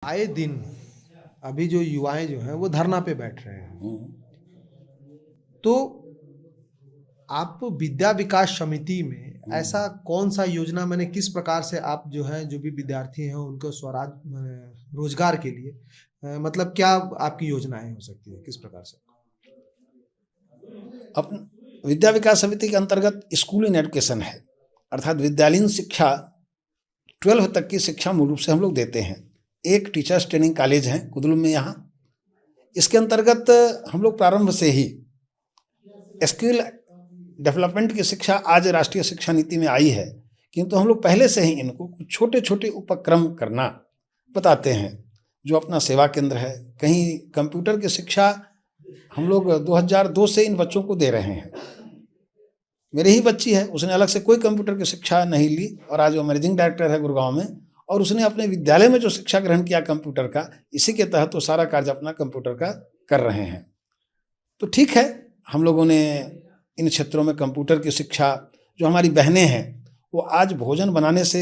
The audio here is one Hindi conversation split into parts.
आए दिन अभी जो युवाएं जो हैं वो धरना पे बैठ रहे हैं। तो आप विद्या विकास समिति में ऐसा कौन सा योजना, मैंने किस प्रकार से आप जो है जो भी विद्यार्थी हैं उनको रोजगार के लिए मतलब क्या आपकी योजनाएं हो सकती है, किस प्रकार से? अपन विद्या विकास समिति के अंतर्गत स्कूल इन एजुकेशन है, अर्थात विद्यालयीन शिक्षा 12 तक की शिक्षा मूल रूप से हम लोग देते हैं। एक टीचर्स ट्रेनिंग कॉलेज है कुदुल में यहाँ। इसके अंतर्गत हम लोग प्रारंभ से ही स्किल डेवलपमेंट की शिक्षा आज राष्ट्रीय शिक्षा नीति में आई है, किंतु हम लोग पहले से ही इनको कुछ छोटे छोटे उपक्रम करना बताते हैं। जो अपना सेवा केंद्र है, कहीं कंप्यूटर की शिक्षा हम लोग 2002 से इन बच्चों को दे रहे हैं। मेरी ही बच्ची है, उसने अलग से कोई कंप्यूटर की शिक्षा नहीं ली और आज वो मैनेजिंग डायरेक्टर है गुड़गांव में, और उसने अपने विद्यालय में जो शिक्षा ग्रहण किया कंप्यूटर का, इसी के तहत वो सारा कार्य अपना कंप्यूटर का कर रहे हैं। तो ठीक है, हम लोगों ने इन क्षेत्रों में कंप्यूटर की शिक्षा, जो हमारी बहनें हैं वो आज भोजन बनाने से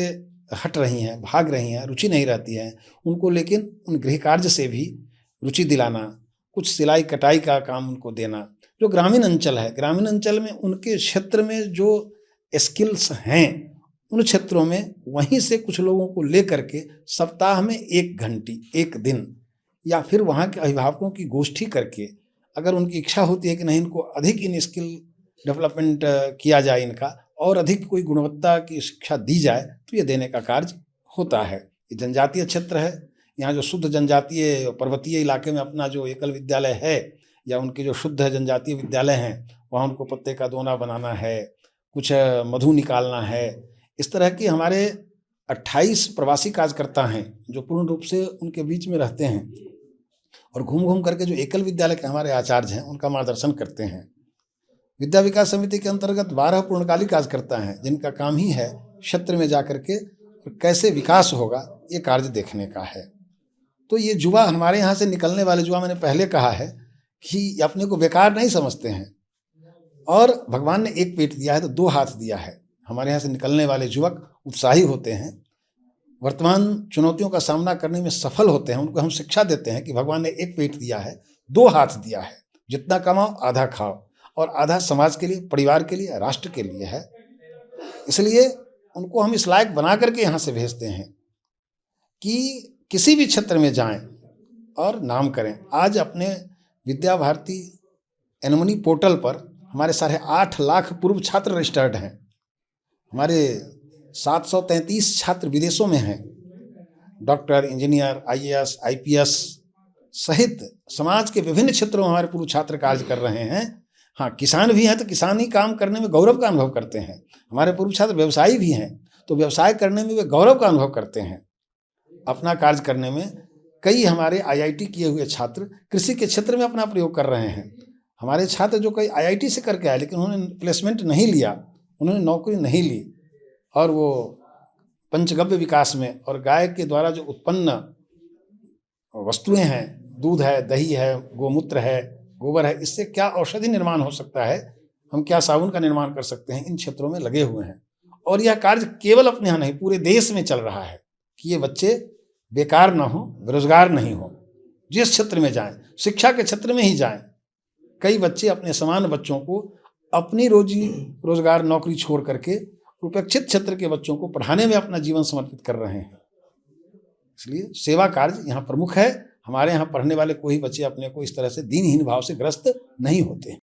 हट रही हैं, भाग रही हैं, रुचि नहीं रहती है उनको, लेकिन उन गृह कार्य से भी रुचि दिलाना, कुछ सिलाई कटाई का काम उनको देना। जो ग्रामीण अंचल है, ग्रामीण अंचल में उनके क्षेत्र में जो स्किल्स हैं उन क्षेत्रों में वहीं से कुछ लोगों को ले करके सप्ताह में 1 घंटी 1 दिन या फिर वहाँ के अभिभावकों की गोष्ठी करके, अगर उनकी इच्छा होती है कि नहीं इनको अधिक इन स्किल डेवलपमेंट किया जाए इनका, और अधिक कोई गुणवत्ता की शिक्षा दी जाए, तो ये देने का कार्य होता है। ये जनजातीय क्षेत्र है, यहाँ जो शुद्ध जनजातीय पर्वतीय इलाके में अपना जो एकल विद्यालय है या उनके जो शुद्ध जनजातीय विद्यालय हैं, वहाँ उनको पत्ते का दोना बनाना है, कुछ मधु निकालना है। इस तरह की हमारे 28 प्रवासी कार्यकर्ता हैं जो पूर्ण रूप से उनके बीच में रहते हैं और घूम घूम करके जो एकल विद्यालय के हमारे आचार्य हैं उनका मार्गदर्शन करते हैं। विद्या विकास समिति के अंतर्गत 12 पूर्णकालिक कार्यकर्ता हैं जिनका काम ही है क्षेत्र में जाकर के कैसे विकास होगा ये कार्य देखने का है। तो ये युवा, हमारे यहाँ से निकलने वाले युवा, मैंने पहले कहा है कि अपने को बेकार नहीं समझते हैं, और भगवान ने एक पेट दिया है तो 2 हाथ दिया है। हमारे यहाँ से निकलने वाले युवक उत्साही होते हैं, वर्तमान चुनौतियों का सामना करने में सफल होते हैं। उनको हम शिक्षा देते हैं कि भगवान ने एक पेट दिया है, 2 हाथ दिया है, जितना कमाओ आधा खाओ, और आधा समाज के लिए, परिवार के लिए, राष्ट्र के लिए है। इसलिए उनको हम इस लायक बना करके यहाँ से भेजते हैं कि किसी भी क्षेत्र में जाएं और नाम करें। आज अपने विद्या भारती एनुमनी पोर्टल पर हमारे 8.5 लाख पूर्व छात्र रजिस्टर्ड हैं। हमारे 733 छात्र विदेशों में हैं, डॉक्टर, इंजीनियर, IAS, IPS सहित समाज के विभिन्न क्षेत्रों में हमारे पूर्व छात्र कार्य कर रहे हैं। हाँ, किसान भी हैं तो किसानी काम करने में गौरव का अनुभव करते हैं। हमारे पूर्व छात्र व्यवसायी भी हैं तो व्यवसाय करने में वे गौरव का अनुभव करते हैं। अपना कार्य करने में कई हमारे IIT किए हुए छात्र कृषि के क्षेत्र में अपना प्रयोग कर रहे हैं। हमारे छात्र जो कई IIT से करके आए लेकिन उन्होंने प्लेसमेंट नहीं लिया, उन्होंने नौकरी नहीं ली, और वो पंचगव्य विकास में और गाय के द्वारा जो उत्पन्न वस्तुएं हैं, दूध है, दही है, गोमूत्र है, गोबर है, इससे क्या औषधि निर्माण हो सकता है, हम क्या साबुन का निर्माण कर सकते हैं, इन क्षेत्रों में लगे हुए हैं। और यह कार्य केवल अपने यहाँ नहीं पूरे देश में चल रहा है कि ये बच्चे बेकार ना हो, बेरोजगार नहीं हो। जिस क्षेत्र में जाएं, शिक्षा के क्षेत्र में ही जाएं, कई बच्चे अपने समान बच्चों को अपनी रोजी रोजगार नौकरी छोड़ करके उपेक्षित क्षेत्र के बच्चों को पढ़ाने में अपना जीवन समर्पित कर रहे हैं। इसलिए सेवा कार्य यहाँ प्रमुख है। हमारे यहाँ पढ़ने वाले कोई बच्चे अपने को इस तरह से दीनहीन भाव से ग्रस्त नहीं होते।